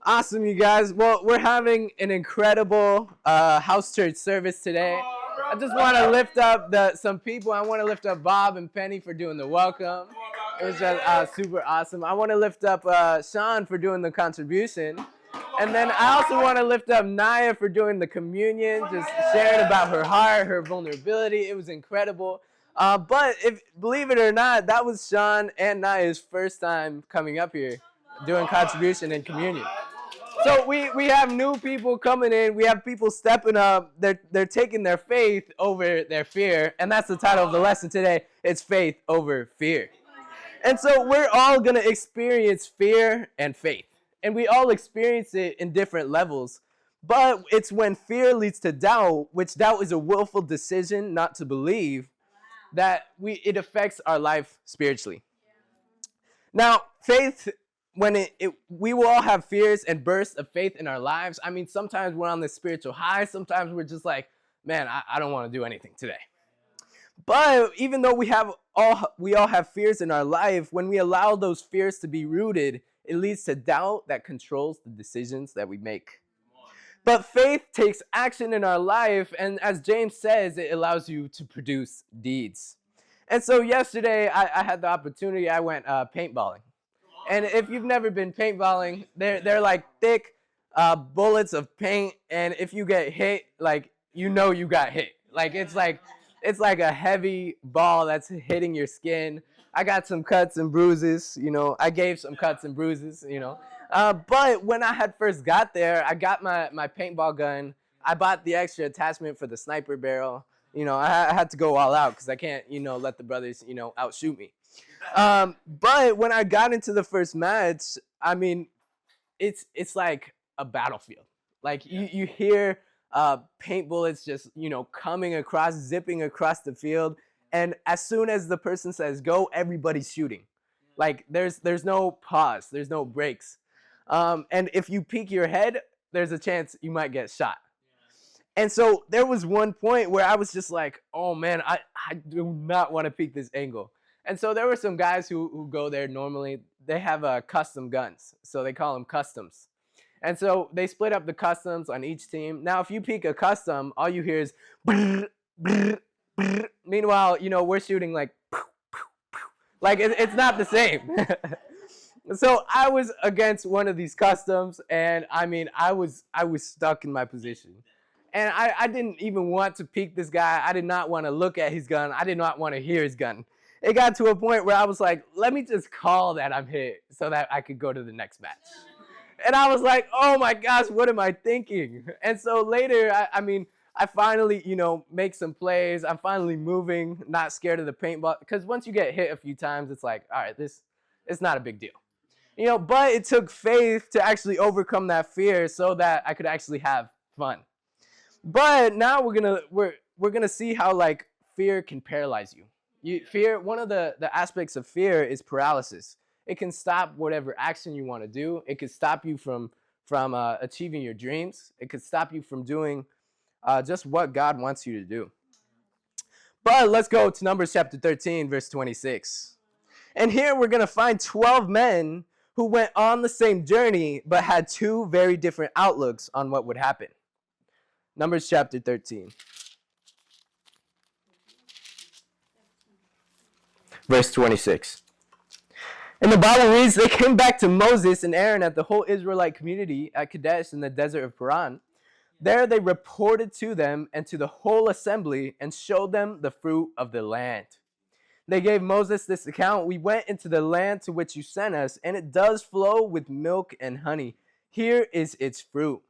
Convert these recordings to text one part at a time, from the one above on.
Awesome, you guys. Well, we're having an incredible house church service today. I just want to lift up some people. I want to lift up Bob and Penny for doing the welcome. It was just super awesome. I want to lift up Sean for doing the contribution. And then I also want to lift up Naya for doing the communion, just sharing about her heart, her vulnerability. It was incredible. But believe it or not, that was Sean and Naya's first time coming up here doing contribution and communion. So we have new people coming in. We have people stepping up. They're taking their faith over their fear. And that's the title of the lesson today. It's faith over fear. And so we're all going to experience fear and faith. And we all experience it in different levels. But it's when fear leads to doubt, which doubt is a willful decision not to believe, that it affects our life spiritually. Now, faith, when we will all have fears and bursts of faith in our lives. I mean, sometimes we're on this spiritual high. Sometimes we're just like, man, I don't want to do anything today. But even though we all have fears in our life, when we allow those fears to be rooted, it leads to doubt that controls the decisions that we make. But faith takes action in our life, and as James says, it allows you to produce deeds. And so yesterday, I had the opportunity, I went paintballing. And if you've never been paintballing, they're like thick bullets of paint, and if you get hit, like, you know you got hit. Like, it's like a heavy ball that's hitting your skin. I got some cuts and bruises, I gave some cuts and bruises, But when I had first got there, I got my paintball gun. I bought the extra attachment for the sniper barrel. I had to go all out because I can't, let the brothers, outshoot me. But when I got into the first match, I mean, it's like a battlefield. Like you hear paint bullets just, coming across, zipping across the field. And as soon as the person says go, everybody's shooting. Like there's no pause, there's no breaks. And if you peek your head, there's a chance you might get shot. And so there was one point where I was just like, oh man, I do not want to peek this angle. And so there were some guys who go there normally. They have custom guns, so they call them customs. And so they split up the customs on each team. Now, if you peek a custom, all you hear is brr, brr, brr. Meanwhile, we're shooting like poof, poof, poof. Like it's not the same. So I was against one of these customs, and I mean, I was stuck in my position. And I didn't even want to peek this guy. I did not want to look at his gun. I did not want to hear his gun. It got to a point where I was like, let me just call that I'm hit so that I could go to the next match. And I was like, oh my gosh, what am I thinking? And so later, I finally, make some plays. I'm finally moving, not scared of the paintball. Because once you get hit a few times, it's like, all right, it's not a big deal. But it took faith to actually overcome that fear so that I could actually have fun. But now we're gonna see how like fear can paralyze you. Fear, one of the aspects of fear is paralysis. It can stop whatever action you want to do. It could stop you from achieving your dreams. It could stop you from doing just what God wants you to do. But let's go to Numbers chapter 13, verse 26. And here we're going to find 12 men who went on the same journey, but had two very different outlooks on what would happen. Numbers chapter 13. Verse 26. And the Bible reads, they came back to Moses and Aaron at the whole Israelite community at Kadesh in the desert of Paran. There they reported to them and to the whole assembly and showed them the fruit of the land. They gave Moses this account. We went into the land to which you sent us, and it does flow with milk and honey. Here is its fruit.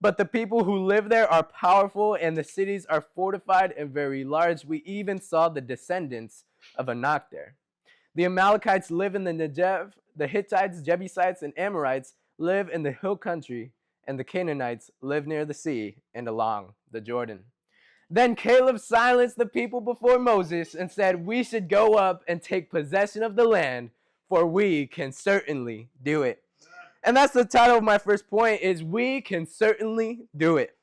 But the people who live there are powerful, and the cities are fortified and very large. We even saw the descendants of Anak there. The Amalekites live in the Negev. The Hittites, Jebusites, and Amorites live in the hill country, and the Canaanites live near the sea and along the Jordan. Then Caleb silenced the people before Moses and said, we should go up and take possession of the land, for we can certainly do it. And that's the title of my first point, is we can certainly do it.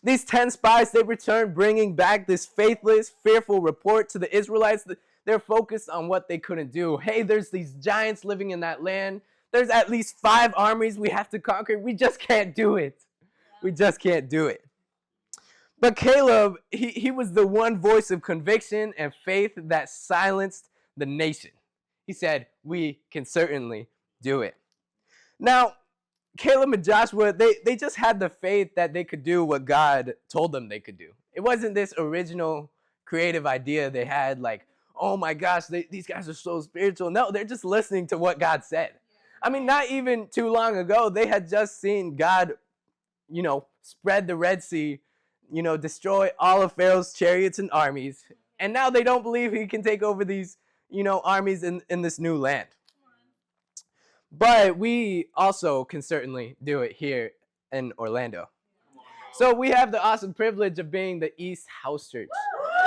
These 10 spies, they returned bringing back this faithless, fearful report to the Israelites. They're focused on what they couldn't do. Hey, there's these giants living in that land. There's at least 5 armies we have to conquer. We just can't do it. We just can't do it. But Caleb, he was the one voice of conviction and faith that silenced the nation. He said, we can certainly do it. Now, Caleb and Joshua, they just had the faith that they could do what God told them they could do. It wasn't this original creative idea they had like, oh my gosh, these guys are so spiritual. No, they're just listening to what God said. I mean, not even too long ago, they had just seen God, spread the Red Sea, destroy all of Pharaoh's chariots and armies. And now they don't believe he can take over these, armies in this new land. But we also can certainly do it here in Orlando. So we have the awesome privilege of being the East House Church.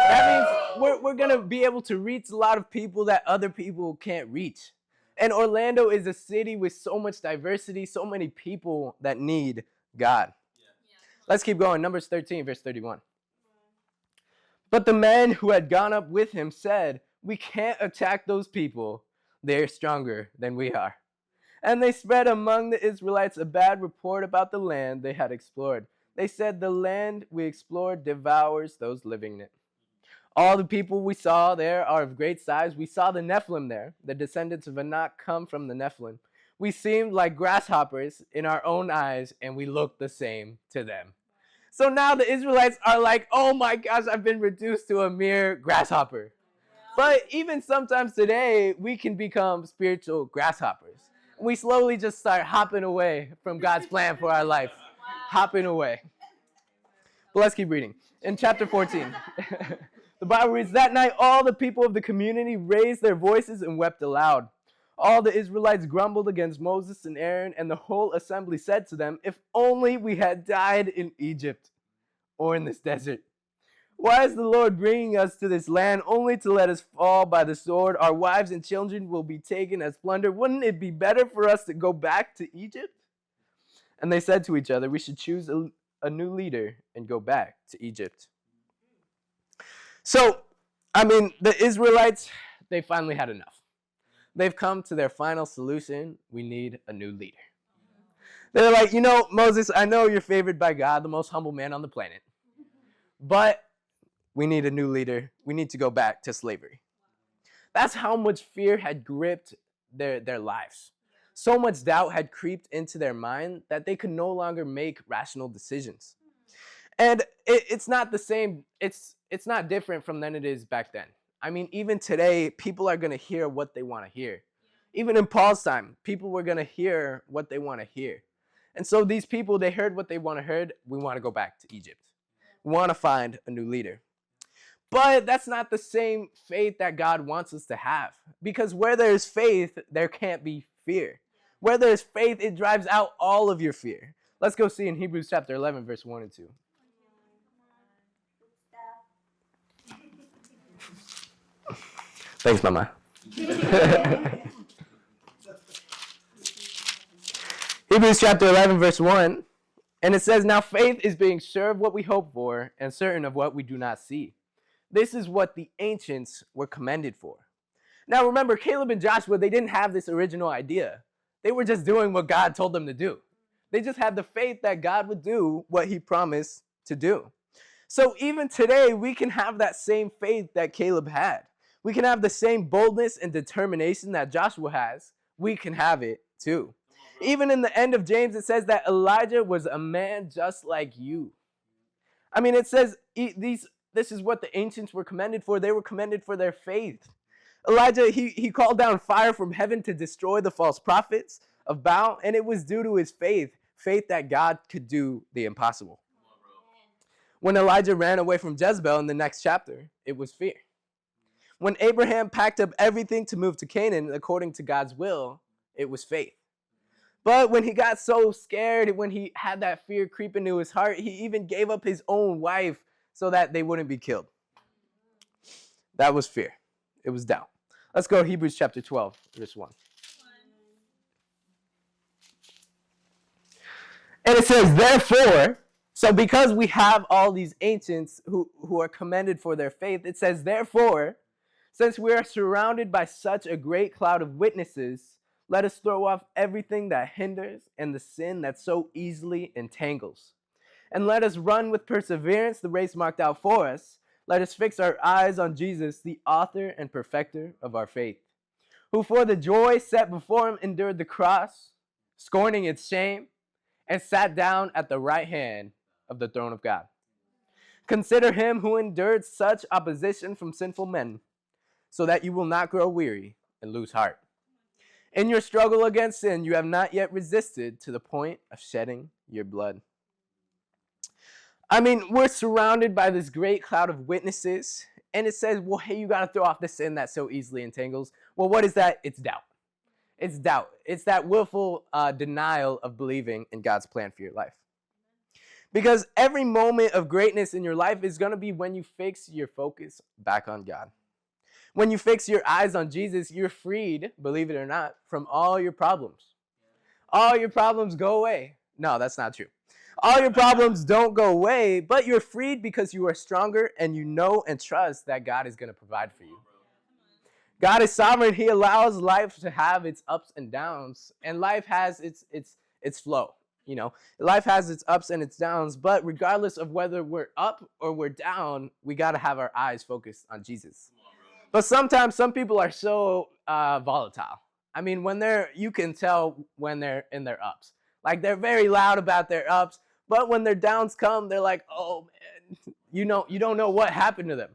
That means we're going to be able to reach a lot of people that other people can't reach. And Orlando is a city with so much diversity, so many people that need God. Let's keep going. Numbers 13, verse 31. But the men who had gone up with him said, we can't attack those people. They're stronger than we are. And they spread among the Israelites a bad report about the land they had explored. They said, the land we explored devours those living in it. All the people we saw there are of great size. We saw the Nephilim there. The descendants of Anak come from the Nephilim. We seemed like grasshoppers in our own eyes, and we looked the same to them. So now the Israelites are like, oh my gosh, I've been reduced to a mere grasshopper. But even sometimes today, we can become spiritual grasshoppers. We slowly just start hopping away from God's plan for our life. Hopping away. But let's keep reading. In chapter 14, the Bible reads, that night all the people of the community raised their voices and wept aloud. All the Israelites grumbled against Moses and Aaron, and the whole assembly said to them, if only we had died in Egypt or in this desert. Why is the Lord bringing us to this land only to let us fall by the sword? Our wives and children will be taken as plunder. Wouldn't it be better for us to go back to Egypt? And they said to each other, we should choose a new leader and go back to Egypt. So, the Israelites, they finally had enough. They've come to their final solution. We need a new leader. They're like, Moses, I know you're favored by God, the most humble man on the planet. But we need a new leader. We need to go back to slavery. That's how much fear had gripped their lives. So much doubt had creeped into their mind that they could no longer make rational decisions. And it's not the same. It's not different from than it is back then. Even today, people are going to hear what they want to hear. Even in Paul's time, people were going to hear what they want to hear. And so these people, they heard what they want to hear. We want to go back to Egypt. We want to find a new leader. But that's not the same faith that God wants us to have. Because where there's faith, there can't be fear. Where there's faith, it drives out all of your fear. Let's go see in Hebrews chapter 11, verse 1 and 2. Thanks, Mama. Hebrews chapter 11, verse 1. And it says, now faith is being sure of what we hope for and certain of what we do not see. This is what the ancients were commended for. Now remember, Caleb and Joshua, they didn't have this original idea. They were just doing what God told them to do. They just had the faith that God would do what he promised to do. So even today, we can have that same faith that Caleb had. We can have the same boldness and determination that Joshua has. We can have it too. Even in the end of James, it says that Elijah was a man just like you. It says this is what the ancients were commended for. They were commended for their faith. Elijah, he called down fire from heaven to destroy the false prophets of Baal, and it was due to his faith that God could do the impossible. When Elijah ran away from Jezebel in the next chapter, it was fear. When Abraham packed up everything to move to Canaan according to God's will, it was faith. But when he got so scared, when he had that fear creep into his heart, he even gave up his own wife so that they wouldn't be killed. That was fear. It was doubt. Let's go to Hebrews chapter 12, verse 1. And it says, therefore, so because we have all these ancients who are commended for their faith, it says, therefore, since we are surrounded by such a great cloud of witnesses, Let us throw off everything that hinders and the sin that so easily entangles. And let us run with perseverance the race marked out for us. Let us fix our eyes on Jesus, the author and perfecter of our faith, who for the joy set before him endured the cross, scorning its shame, and sat down at the right hand of the throne of God. Consider him who endured such opposition from sinful men, so that you will not grow weary and lose heart. In your struggle against sin, you have not yet resisted to the point of shedding your blood. I mean, we're surrounded by this great cloud of witnesses, and it says, well, hey, you got to throw off the sin that so easily entangles. Well, what is that? It's doubt. It's doubt. It's that willful denial of believing in God's plan for your life. Because every moment of greatness in your life is going to be when you fix your focus back on God. When you fix your eyes on Jesus, you're freed, believe it or not, from all your problems. All your problems go away. No, that's not true. All your problems don't go away, but you're freed because you are stronger and you know and trust that God is going to provide for you. God is sovereign. He allows life to have its ups and downs, and life has its flow. You know, life has its ups and its downs, but regardless of whether we're up or we're down, we got to have our eyes focused on Jesus. But sometimes some people are so volatile. I mean, you can tell when they're in their ups. Like, they're very loud about their ups, but when their downs come, they're like, oh man, you don't know what happened to them.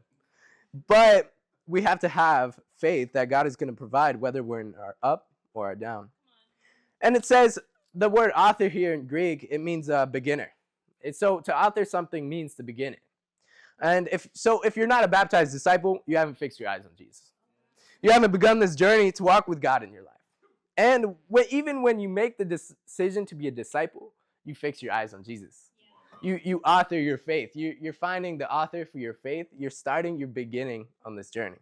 But we have to have faith that God is going to provide whether we're in our up or our down. And it says, the word author here in Greek, it means beginner. So to author something means to begin it. And if you're not a baptized disciple, you haven't fixed your eyes on Jesus. You haven't begun this journey to walk with God in your life. And even when you make the decision to be a disciple, you fix your eyes on Jesus. You author your faith. You're finding the author for your faith. You're beginning on this journey.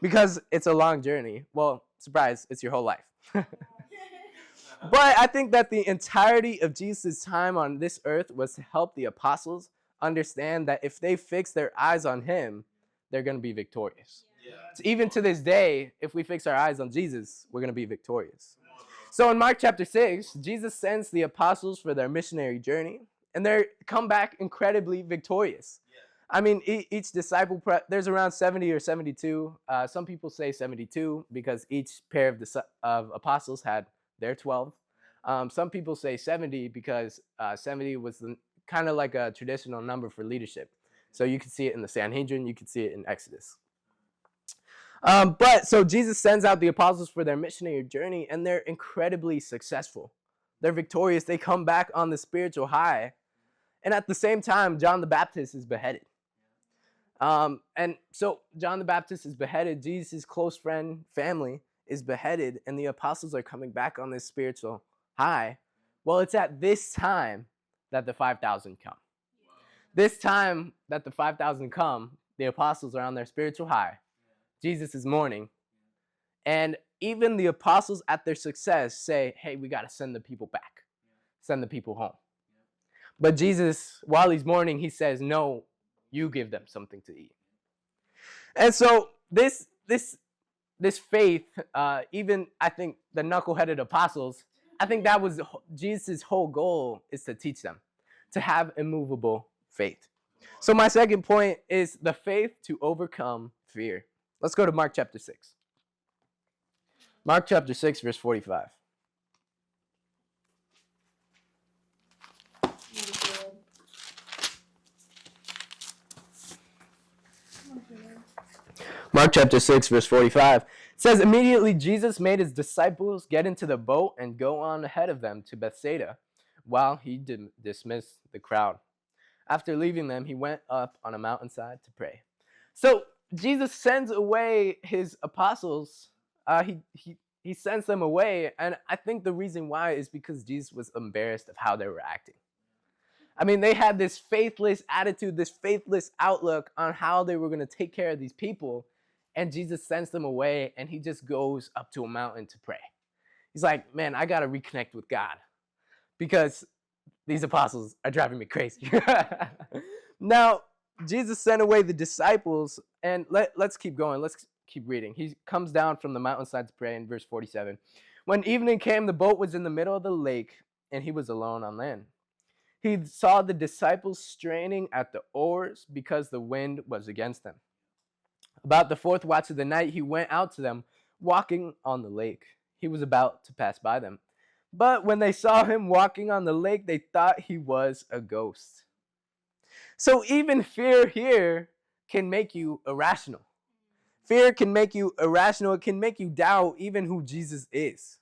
Because it's a long journey. Well, surprise, it's your whole life. But I think that the entirety of Jesus' time on this earth was to help the apostles understand that if they fix their eyes on him, they're going to be victorious. Yeah. So even to this day, if we fix our eyes on Jesus, we're going to be victorious. So in Mark chapter 6, Jesus sends the apostles for their missionary journey, and they come back incredibly victorious. Yeah. I mean, each disciple, there's around 70 or 72. Some people say 72 because each pair of apostles had their 12. Some people say 70 because 70 was kind of like a traditional number for leadership. So you can see it in the Sanhedrin, you can see it in Exodus. So Jesus sends out the apostles for their missionary journey, and they're incredibly successful. They're victorious. They come back on the spiritual high. And at the same time, John the Baptist is beheaded. And so John the Baptist is beheaded. Jesus' close friend, family, is beheaded, and the apostles are coming back on this spiritual high. Well, it's at this time that the 5,000 come. Wow. This time that the 5,000 come, the apostles are on their spiritual high. Jesus is mourning. And even the apostles at their success say, hey, we got to send the people back. Send the people home. But Jesus, while he's mourning, he says, no, you give them something to eat. And so this faith, even I think the knuckleheaded apostles, I think that was Jesus' whole goal, is to teach them to have immovable faith. So my second point is the faith to overcome fear. Let's go to Mark chapter 6. Mark chapter 6, verse 45. Mark chapter 6, verse 45. It says, immediately Jesus made his disciples get into the boat and go on ahead of them to Bethsaida while he dismissed the crowd. After leaving them, he went up on a mountainside to pray. So Jesus sends away his apostles. He sends them away. And I think the reason why is because Jesus was embarrassed of how they were acting. I mean, they had this faithless attitude, this faithless outlook on how they were going to take care of these people. And Jesus sends them away, and he just goes up to a mountain to pray. He's like, man, I got to reconnect with God because these apostles are driving me crazy. Now, Jesus sent away the disciples, and let's keep going. Let's keep reading. He comes down from the mountainside to pray in verse 47. When evening came, the boat was in the middle of the lake, and he was alone on land. He saw the disciples straining at the oars because the wind was against them. About the fourth watch of the night, he went out to them, walking on the lake. He was about to pass by them. But when they saw him walking on the lake, they thought he was a ghost. So even fear here can make you irrational. Fear can make you irrational. It can make you doubt even who Jesus is.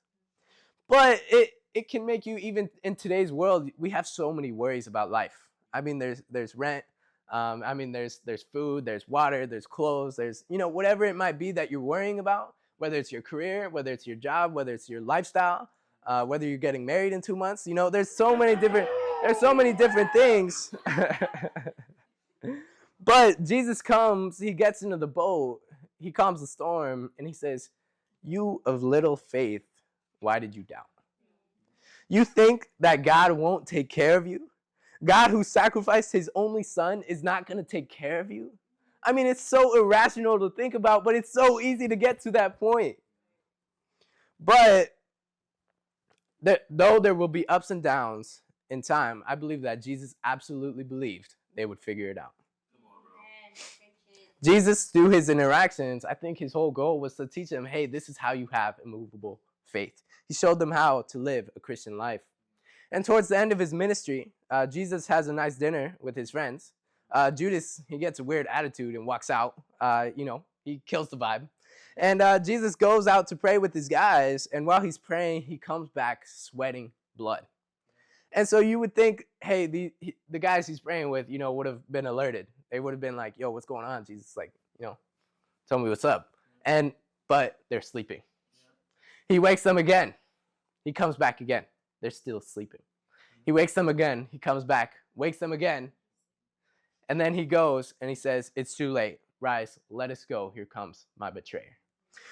But it can make you, even in today's world, we have so many worries about life. I mean, there's rent. There's food, there's water, there's clothes, there's, whatever it might be that you're worrying about, whether it's your career, whether it's your job, whether it's your lifestyle, whether you're getting married in 2 months. There's so many different things. But Jesus comes, he gets into the boat, he calms the storm, and he says, "You of little faith, why did you doubt?" You think that God won't take care of you? God, who sacrificed his only son, is not going to take care of you? I mean, it's so irrational to think about, but it's so easy to get to that point. But though there will be ups and downs in time, I believe that Jesus absolutely believed they would figure it out. Jesus, through his interactions, I think his whole goal was to teach them, hey, this is how you have immovable faith. He showed them how to live a Christian life. And towards the end of his ministry, Jesus has a nice dinner with his friends. Judas, he gets a weird attitude and walks out. He kills the vibe. And Jesus goes out to pray with his guys, and while he's praying, he comes back sweating blood. And so you would think, hey, the guys he's praying with, would have been alerted. They would have been like, yo, what's going on? Jesus, tell me what's up. But they're sleeping. He wakes them again. He comes back again. They're still sleeping. He wakes them again. He comes back, wakes them again. And then he goes and he says, it's too late. Rise, let us go. Here comes my betrayer.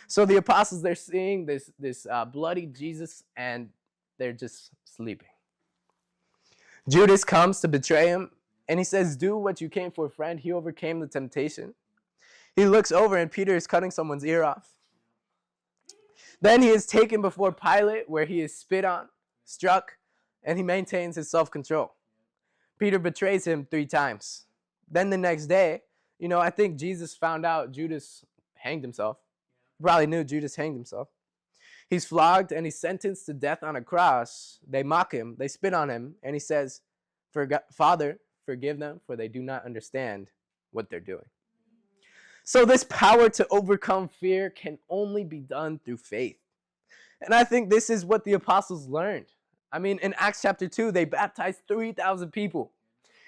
So the apostles, they're seeing this bloody Jesus, and they're just sleeping. Judas comes to betray him, and he says, do what you came for, friend. He overcame the temptation. He looks over, and Peter is cutting someone's ear off. Then he is taken before Pilate, where he is spit on, struck, and he maintains his self-control. Peter betrays him 3 times. Then the next day, I think Jesus found out Judas hanged himself. He probably knew Judas hanged himself. He's flogged and he's sentenced to death on a cross. They mock him, they spit on him, and he says, Father, forgive them, for they do not understand what they're doing. So this power to overcome fear can only be done through faith. And I think this is what the apostles learned. I mean, in Acts chapter 2, they baptized 3,000 people.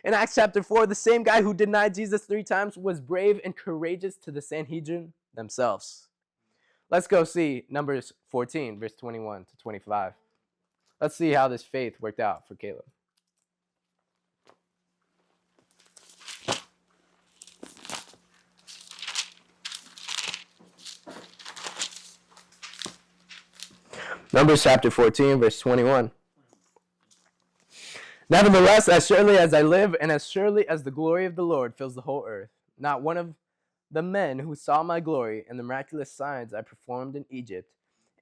In Acts chapter 4, the same guy who denied Jesus 3 times was brave and courageous to the Sanhedrin themselves. Let's go see Numbers 14, verse 21 to 25. Let's see how this faith worked out for Caleb. Numbers chapter 14, verse 21. Nevertheless, as surely as I live, and as surely as the glory of the Lord fills the whole earth, not one of the men who saw my glory and the miraculous signs I performed in Egypt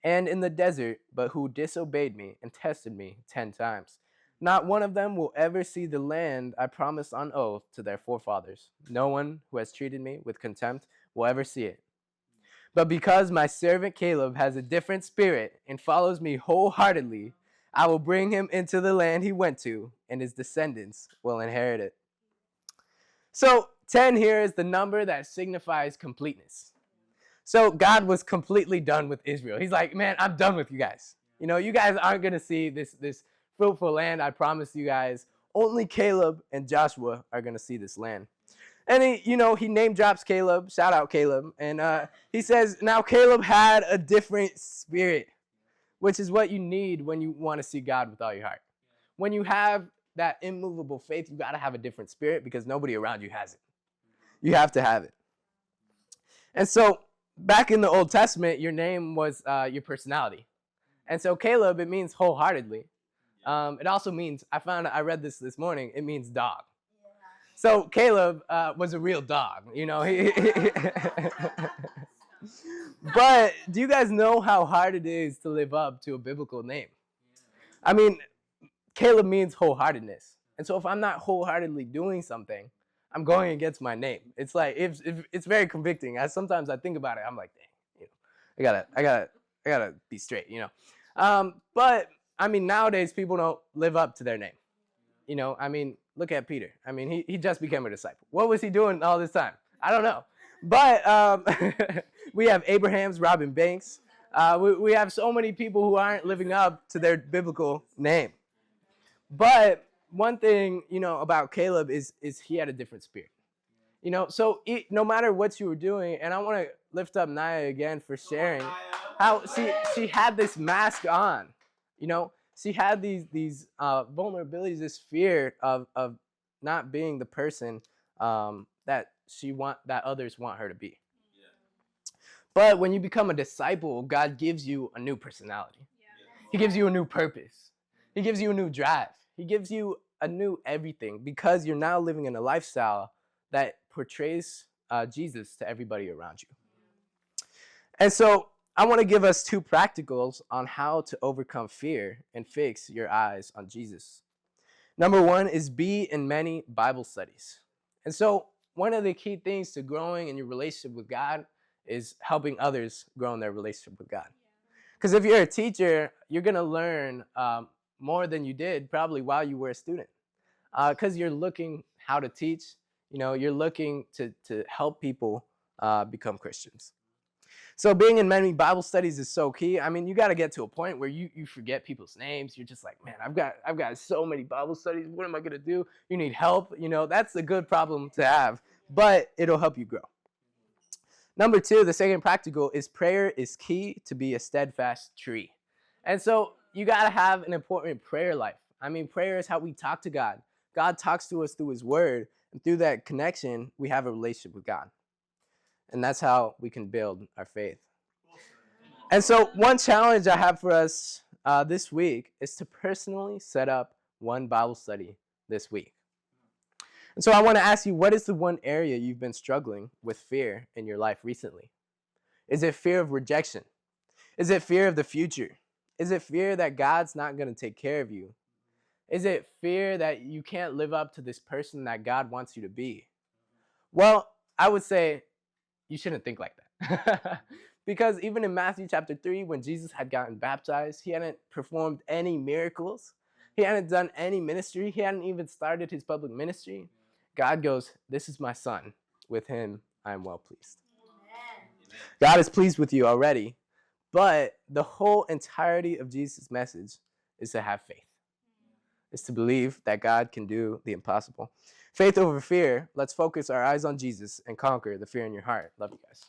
and in the desert, but who disobeyed me and tested me 10 times, not one of them will ever see the land I promised on oath to their forefathers. No one who has treated me with contempt will ever see it. But because my servant Caleb has a different spirit and follows me wholeheartedly, I will bring him into the land he went to, and his descendants will inherit it. So 10 here is the number that signifies completeness. So God was completely done with Israel. He's like, man, I'm done with you guys. You guys aren't going to see this fruitful land I promised you guys. Only Caleb and Joshua are going to see this land. And he name drops Caleb, shout out Caleb. And he says, now Caleb had a different spirit, which is what you need when you want to see God with all your heart. When you have that immovable faith, you got to have a different spirit because nobody around you has it. You have to have it. And so back in the Old Testament, your name was your personality. And so Caleb, it means wholeheartedly. It also means, I read this morning, it means dog. So Caleb was a real dog, But do you guys know how hard it is to live up to a biblical name? I mean, Caleb means wholeheartedness. And so if I'm not wholeheartedly doing something, I'm going against my name. It's like if it's very convicting. Sometimes I think about it, I'm like, dang, I gotta be straight, But I mean, nowadays people don't live up to their name. I mean, look at Peter. I mean, he just became a disciple. What was he doing all this time? I don't know. But we have Abraham's Robin Banks. We have so many people who aren't living up to their biblical name. But one thing, about Caleb is he had a different spirit. So no matter what you were doing, and I want to lift up Naya again for sharing how she had this mask on. She had these vulnerabilities, this fear of not being the person that others want her to be. But when you become a disciple, God gives you a new personality. He gives you a new purpose. He gives you a new drive. He gives you a new everything because you're now living in a lifestyle that portrays Jesus to everybody around you. And so I want to give us 2 practicals on how to overcome fear and fix your eyes on Jesus. Number 1 is be in many Bible studies. And so one of the key things to growing in your relationship with God is helping others grow in their relationship with God. Because if you're a teacher, you're going to learn more than you did probably while you were a student. Because you're looking how to teach, you're looking to help people become Christians. So being in many Bible studies is so key. I mean, you got to get to a point where you forget people's names. You're just like, man, I've got so many Bible studies. What am I going to do? You need help. That's a good problem to have, but it'll help you grow. Number 2, the second practical is prayer is key to be a steadfast tree. And so you got to have an important prayer life. I mean, prayer is how we talk to God. God talks to us through his word, and through that connection, we have a relationship with God. And that's how we can build our faith. And so one challenge I have for us this week is to personally set up one Bible study this week. And so I want to ask you, what is the one area you've been struggling with fear in your life recently? Is it fear of rejection? Is it fear of the future? Is it fear that God's not going to take care of you? Is it fear that you can't live up to this person that God wants you to be? Well, I would say you shouldn't think like that. Because even in Matthew chapter 3, when Jesus had gotten baptized, he hadn't performed any miracles. He hadn't done any ministry. He hadn't even started his public ministry. God goes, this is my son. With him, I am well pleased. Amen. God is pleased with you already, but the whole entirety of Jesus' message is to have faith. Is to believe that God can do the impossible. Faith over fear. Let's focus our eyes on Jesus and conquer the fear in your heart. Love you guys.